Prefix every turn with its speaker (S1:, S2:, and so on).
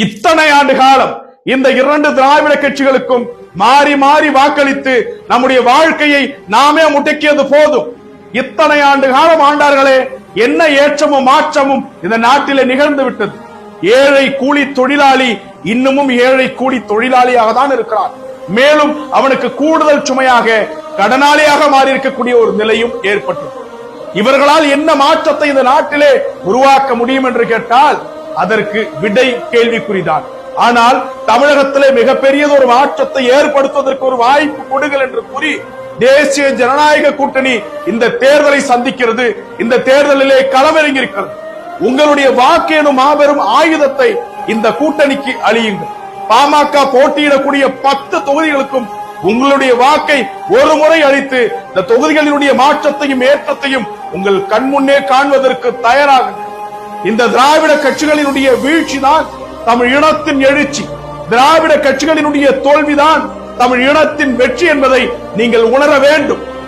S1: இத்தனை ஆண்டு காலம் இந்த இரண்டு திராவிட கட்சிகளுக்கும் மாறி மாறி வாக்களித்து நம்முடைய வாழ்க்கையை நாமே முடக்கியது போதும். இத்தனை ஆண்டு காலம் ஆண்டார்களே, என்ன ஏற்றமும் மாற்றமும் இந்த நாட்டிலே நிகழ்ந்து விட்டது. ஏழை கூலி தொழிலாளி இன்னமும் ஏழை கூலி தொழிலாளியாக தான் இருக்கிறான். மேலும் அவனுக்கு கூடுதல் சுமையாக கடனாளியாக மாறி இருக்கக்கூடிய ஒரு நிலையும் ஏற்பட்டது. இவர்களால் என்ன மாற்றத்தை இந்த நாட்டிலே உருவாக்க முடியும் என்று கேட்டால் அதற்கு விடை கேள்விக்குறிதான். ஆனால் தமிழகத்திலே மிகப்பெரிய ஒரு மாற்றத்தை ஏற்படுத்துவதற்கு ஒரு வாய்ப்பு கொடுங்கள் என்று கூறி தேசிய ஜனநாயக கூட்டணி இந்த தேர்தலை சந்திக்கிறது. இந்த தேர்தலிலே களமிறங்கியிருக்கிறது. உங்களுடைய வாக்கு எனும் மாபெரும் ஆயுதத்தை இந்த கூட்டணிக்கு அளியுங்கள். பாமக போட்டியிடக்கூடிய 10 தொகுதிகளுக்கும் உங்களுடைய வாக்கை ஒரு முறை அளித்து இந்த தொகுதிகளினுடைய மாற்றத்தையும் ஏற்றத்தையும் உங்கள் கண்முன்னே காண்பதற்கு தயாராகுங்கள். இந்த திராவிட கட்சிகளினுடைய வீழ்ச்சிதான் தமிழ் இனத்தின் எழுச்சி. திராவிட கட்சிகளினுடைய தோல்விதான் தமிழ் இனத்தின் வெற்றி என்பதை நீங்கள் உணர வேண்டும்.